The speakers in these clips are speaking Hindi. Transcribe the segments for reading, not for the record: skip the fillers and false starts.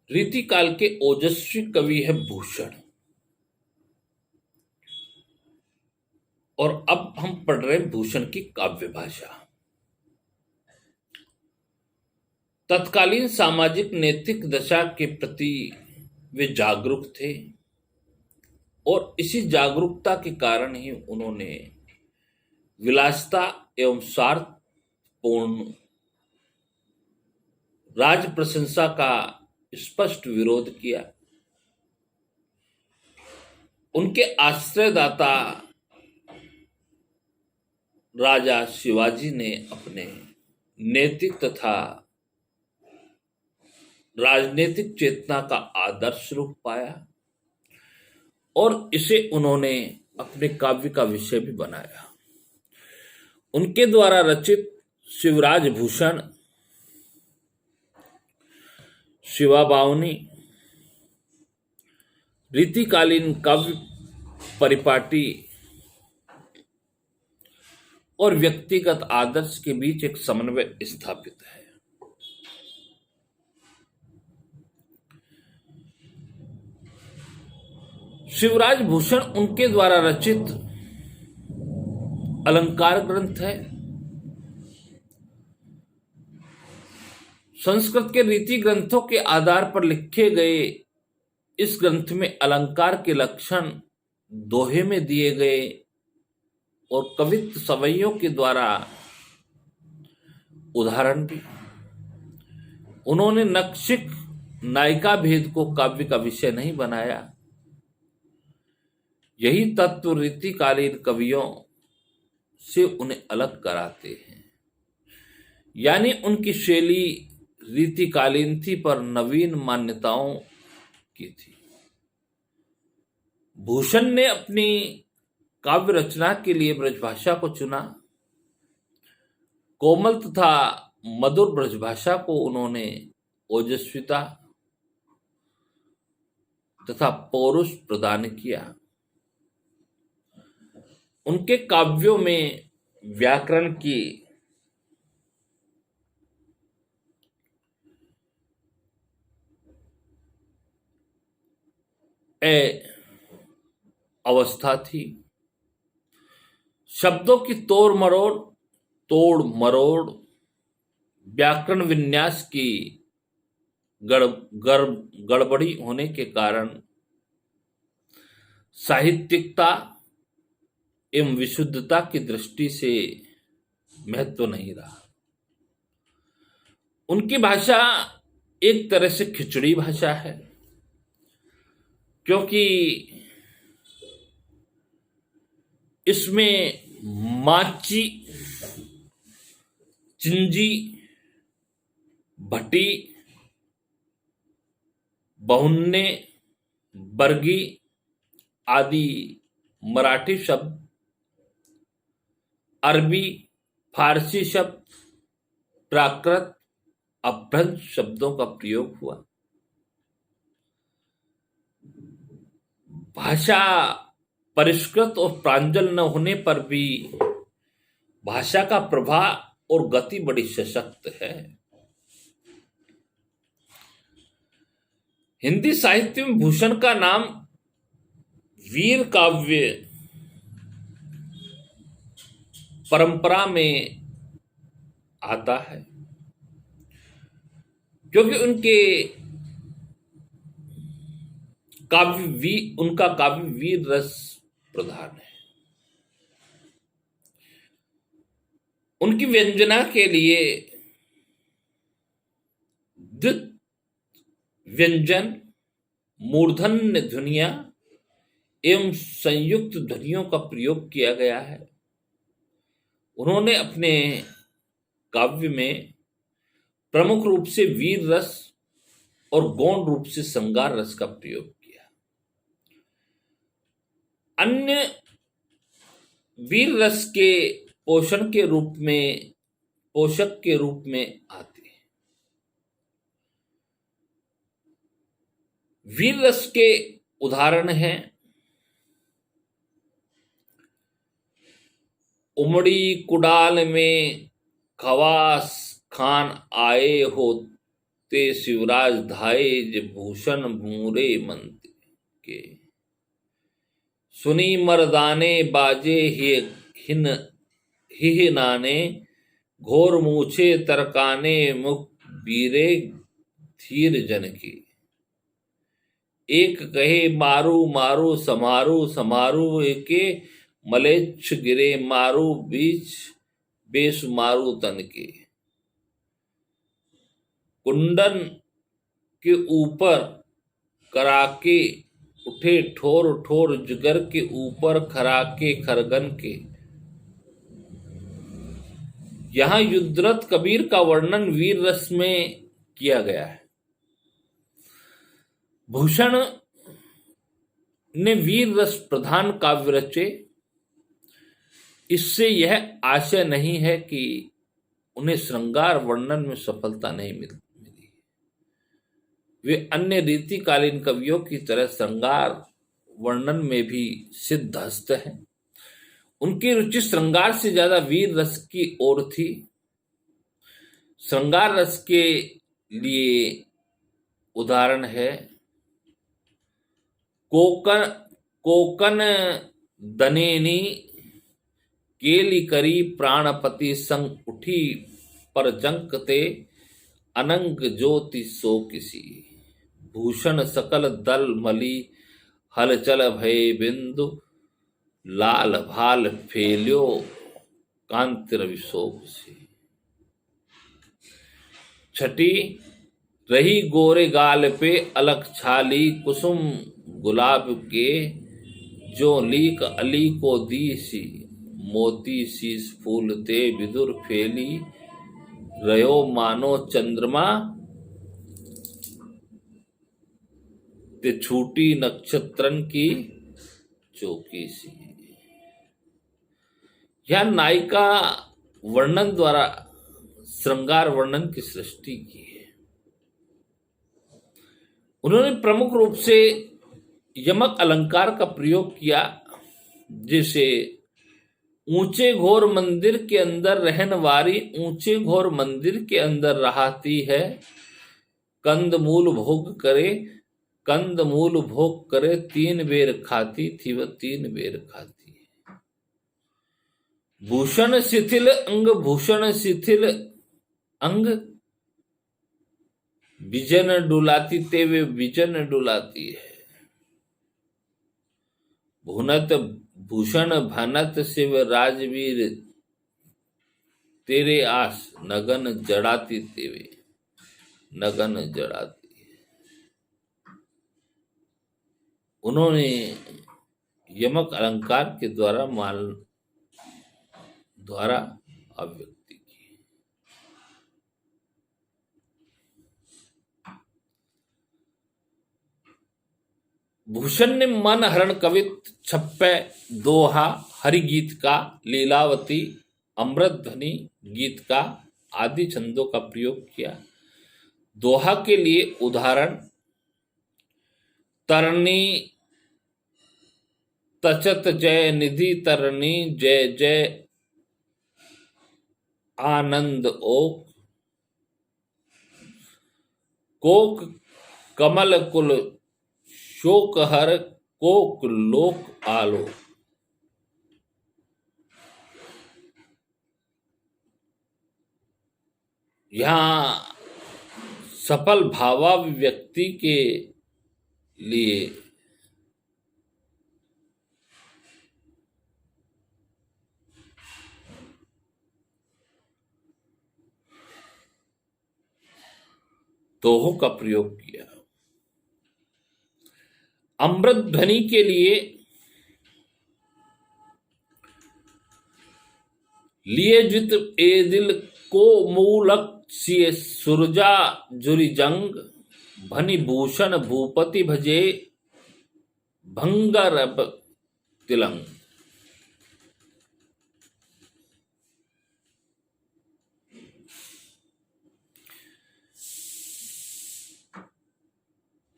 रीतिकाल के ओजस्वी कवि है भूषण। और अब हम पढ़ रहे हैं भूषण की काव्य भाषा। तत्कालीन सामाजिक नैतिक दशा के प्रति वे जागरूक थे और इसी जागरूकता के कारण ही उन्होंने विलासिता एवं स्वार्थपूर्ण राज प्रशंसा का स्पष्ट विरोध किया। उनके आश्रयदाता राजा शिवाजी ने अपने नैतिक तथा राजनीतिक चेतना का आदर्श रूप पाया और इसे उन्होंने अपने काव्य का विषय भी बनाया। उनके द्वारा रचित शिवराज भूषण, शिवा बावनी, रीतिकालीन काव्य परिपाटी और व्यक्तिगत आदर्श के बीच एक समन्वय स्थापित है। शिवराज भूषण उनके द्वारा रचित अलंकार ग्रंथ है। संस्कृत के रीति ग्रंथों के आधार पर लिखे गए इस ग्रंथ में अलंकार के लक्षण दोहे में दिए गए और कवित्व सवैयों के द्वारा उदाहरण भी। उन्होंने नक्शिक नायिका भेद को काव्य का विषय नहीं बनाया। यही तत्व रीतिकालीन कवियों से उन्हें अलग कराते हैं। यानी उनकी शैली रीतिकालीन थी पर नवीन मान्यताओं की थी। भूषण ने अपनी काव्य रचना के लिए ब्रजभाषा को चुना। कोमल तथा मधुर ब्रजभाषा को उन्होंने ओजस्विता तथा पौरुष प्रदान किया। उनके काव्यों में व्याकरण की अवस्था थी। शब्दों की तोड़ मरोड़, व्याकरण विन्यास की गड़बड़ी होने के कारण साहित्यिकता एवं विशुद्धता की दृष्टि से महत्व नहीं रहा। उनकी भाषा एक तरह से खिचड़ी भाषा है, क्योंकि इसमें माची, चिंजी, भटी, बहुन्ने, बर्गी आदि मराठी शब्द, अरबी, फारसी शब्द, प्राकृत, अपभ्रंश शब्दों का प्रयोग हुआ। भाषा परिष्कृत और प्रांजल न होने पर भी भाषा का प्रभाव और गति बड़ी सशक्त है। हिंदी साहित्य में भूषण का नाम वीर काव्य परंपरा में आता है, क्योंकि उनका काव्य वीर रस प्रधान है। उनकी व्यंजना के लिए द्वित व्यंजन, मूर्धन्य ध्वनियां एवं संयुक्त ध्वनियों का प्रयोग किया गया है। उन्होंने अपने काव्य में प्रमुख रूप से वीर रस और गौण रूप से श्रृंगार रस का प्रयोग किया। अन्य वीर रस के पोषक के रूप में आते हैं। वीर रस के उदाहरण हैं उमड़ी कुडाल में खवास खान आए हो ते शिवराज धाये जे भूषण मूरे मंत के। सुनी मर्दाने बाजे हिन हिह नाने, घोर मूछे तरकाने मुख बीरे धीर जन की। एक कहे मारू मारू समारू समारू, एके मलेच्छ गिरे मारू बीच बेसुमारू तन के। कुंडन के ऊपर कराके उठे ठोर ठोर, जिगर के ऊपर खराके खरगन के। यहाँ युद्धरथ कबीर का वर्णन वीर रस में किया गया है। भूषण ने वीर रस प्रधान काव्य रचे। इससे यह आशय नहीं है कि उन्हें श्रृंगार वर्णन में सफलता नहीं मिली। वे अन्य रीतिकालीन कवियों की तरह श्रृंगार वर्णन में भी सिद्धहस्त हैं। उनकी रुचि श्रृंगार से ज्यादा वीर रस की ओर थी। श्रृंगार रस के लिए उदाहरण है कोकन दनेनी, केली करी प्राणपति संग उठी पर जंकते, अनंग ज्योति सो किसी। भूषण सकल दल मली, हलचल भय बिंदु, लाल भाल फेल्यो कांति रवि शोक से। छठी रही गोरे गाल पे अलख छाली, कुसुम गुलाब के जो लीक अली को दी सी। मोती शीस फूल ते विदुर फेली, रयो मानो चंद्रमा ते छूटी नक्षत्रन की चौकी सी। यह नायिका वर्णन द्वारा श्रृंगार वर्णन की सृष्टि की है। उन्होंने प्रमुख रूप से यमक अलंकार का प्रयोग किया, जिसे ऊंचे घोर मंदिर के अंदर रहन वारी ऊंचे घोर मंदिर के अंदर रहाती है। कंदमूल भोग करे 3 बेर खाती थी, वह 3 बेर खाती है। भूषण शिथिल अंग विजन डुलाती ते वे विजन डुलाती है। भुनत भूषण भनत शिव राजवीर, तेरे आस नगन जड़ाती तेवे नगन जड़ाती है। उन्होंने यमक अलंकार के द्वारा अभिव्यक्ति की। भूषण ने मन हरण कवित्व, छप्पे, दोहा, हरिगीत का, लीलावती, अमृत ध्वनि गीत का आदि छंदों का प्रयोग किया। दोहा के लिए उदाहरण तरनी तचत जय निधि तरनी, जय जय आनंद ओक, कोक कमल कुल शोक हर, कोक लोक आलो। यहां सफल भावाभिव्यक्ति के लिए दोहों का प्रयोग किया। अमृत ध्वनि के लिए जित ए दिल को मूलक सिए सुरजा जुरी जंग, भनि भूषण भूपति भजे भंगर तिलंग।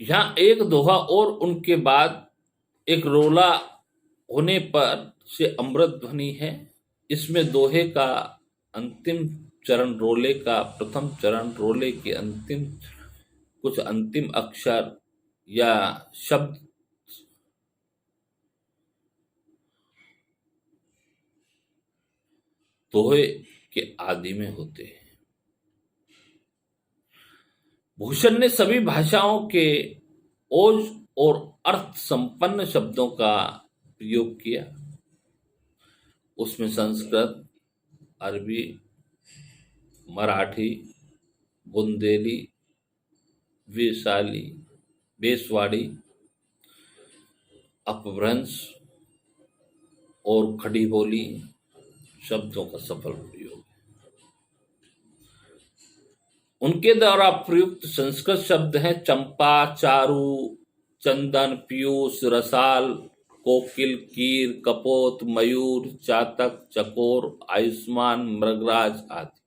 यहां एक दोहा और उनके बाद एक रोला होने पर से अमृत ध्वनि है। इसमें दोहे का अंतिम चरण रोले का, प्रथम चरण रोले के अंतिम कुछ अंतिम अक्षर या शब्द दोहे के आदि में होते हैं। भूषण ने सभी भाषाओं के ओज और अर्थ संपन्न शब्दों का प्रयोग किया। उसमें संस्कृत, अरबी, मराठी, बुंदेली, बेसवाड़ी, अपभ्रंश और खड़ी बोली शब्दों का सफल प्रयोग। उनके द्वारा प्रयुक्त संस्कृत शब्द हैं चंपा, चारु, चंदन, पीयूष, रसाल, कोकिल, कीर, कपोत, मयूर, चातक, चकोर, आयुष्मान, मृगराज आदि।